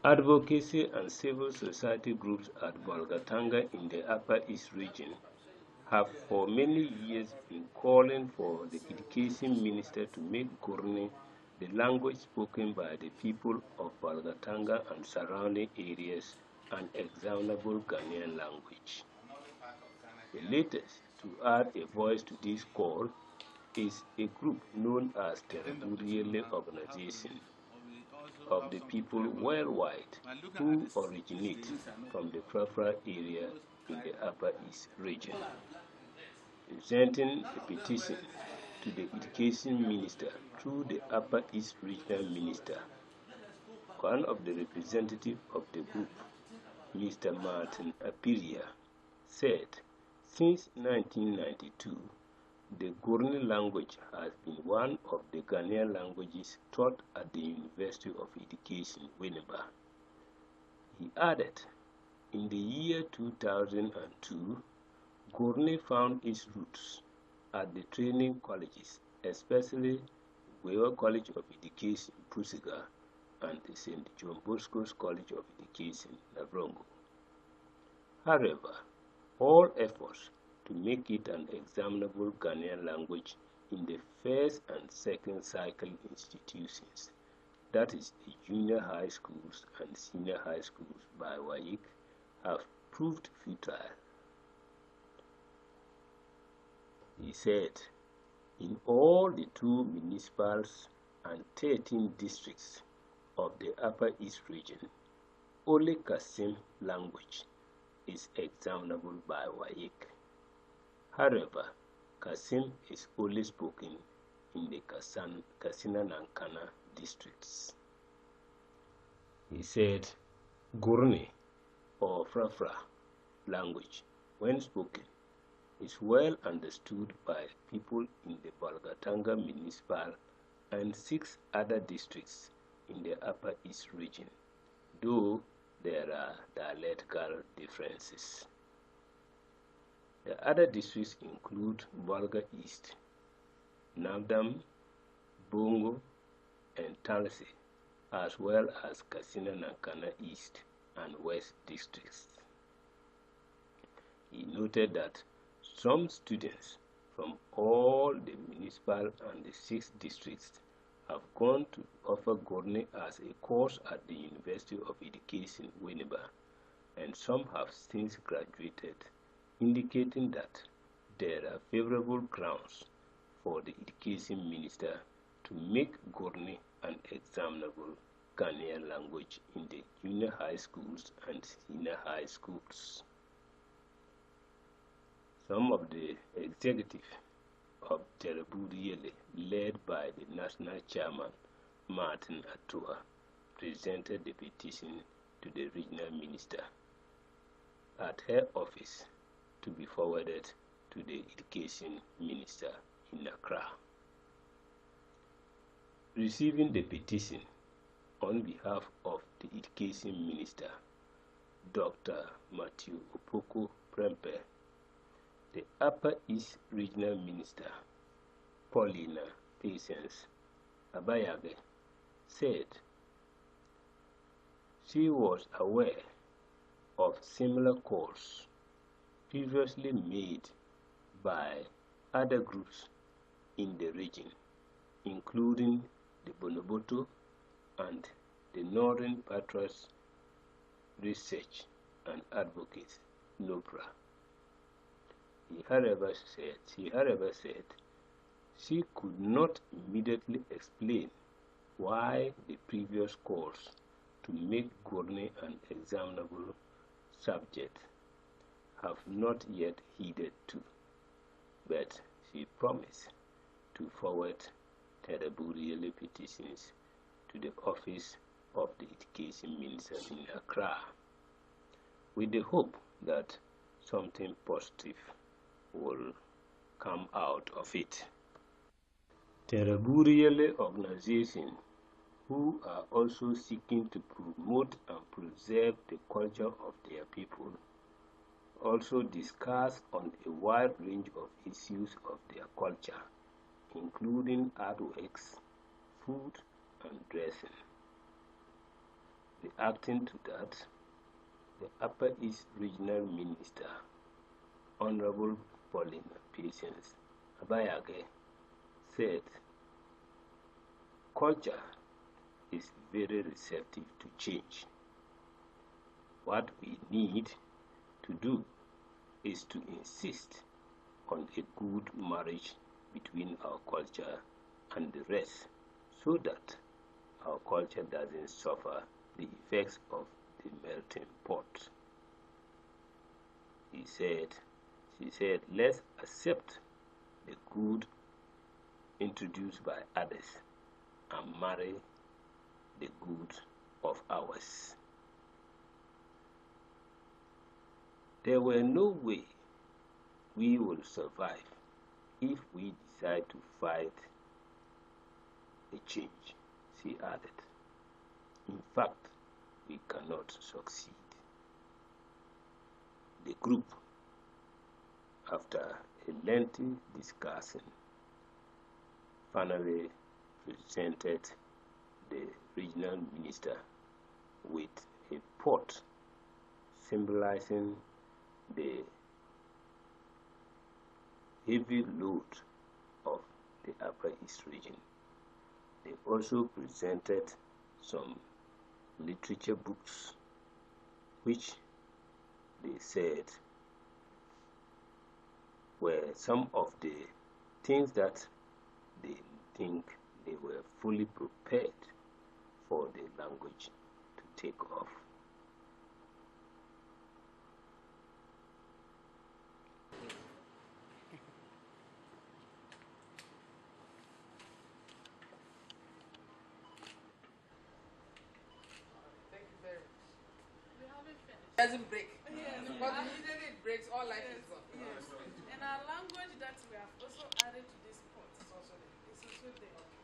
Advocacy and civil society groups at Bolgatanga in the Upper East region have for many years been calling for the education minister to make Gurni the language spoken by the people of Bolgatanga and surrounding areas an examinable Ghanaian language. The latest to add a voice to this call is a group known as Terabuuriyele organization of the people worldwide who originate from the Frafra area in the Upper East region, presenting a petition to the Education Minister through the Upper East Regional Minister. One of the representatives of the group, Mr. Martin Abiriya, said since 1992, the Gurni language has been one of the Ghanaian languages taught at the University of Education, Winneba. He added, in the year 2002, Gurni found its roots at the training colleges, especially Wewa College of Education, Pusiga, and the St. John Bosco's College of Education, Navrongo. However, all efforts to make it an examinable Ghanaian language in the first and second cycle institutions, that is, the junior high schools and senior high schools by WAIC, have proved futile. He said, in all the 2 municipals and 13 districts of the Upper East region, only Kasim language is examinable by WAIC. However, Kasim is only spoken in the Kassina and Kana districts. He said, Gurni or Frafra language, when spoken, is well understood by people in the Bolgatanga municipal and 6 other districts in the Upper East region, though there are dialectal differences. The other districts include Bolga East, Nabdam, Bongo, and Talsi, as well as Kassina Nankana East and West districts. He noted that some students from all the municipal and the 6 districts have gone to offer Gurni as a course at the University of Education, Winneba, and some have since graduated, indicating that there are favorable grounds for the Education Minister to make Gurni an examinable Ghanaian language in the junior high schools and senior high schools. Some of the executive of Terabuuriyele, led by the national chairman, Martin Atua, presented the petition to the regional minister at her office to be forwarded to the education minister in Accra. Receiving the petition on behalf of the education minister, Dr. Matthew Opoko Prempe, the Upper East Regional Minister, Paulina Patience Abayage, said she was aware of similar calls previously made by other groups in the region, including the Bonoboto and the Northern Patriots Research and Advocates, NOPRA. She however said she could not immediately explain why the previous calls to make Gurni an examinable subject have not yet heeded to, but she promised to forward Terabuuriyele petitions to the office of the education minister in Accra, with the hope that something positive will come out of it. Terabuuriyele organization, who are also seeking to promote and preserve the culture of their people, also discuss on a wide range of issues of their culture, including artworks, food, and dressing. The Reacting to that, the Upper East Regional Minister, Honorable Paulina Abayage, said, "Culture is very receptive to change. What we need to do is to insist on a good marriage between our culture and the rest, so that our culture doesn't suffer the effects of the melting pot." She said, "Let's accept the good introduced by others and marry the good of ours." There were no way we will survive if we decide to fight the change, she added. In fact, we cannot succeed. The group, after a lengthy discussion, finally presented the regional minister with a pot symbolizing the heavy load of the Upper East region. They also presented some literature books which they said were some of the things that they think they were fully prepared for the language to take off. Doesn't break. Yes. Because immediately it breaks, all life is gone. Yes. And our language that we have also added to this pot is also there.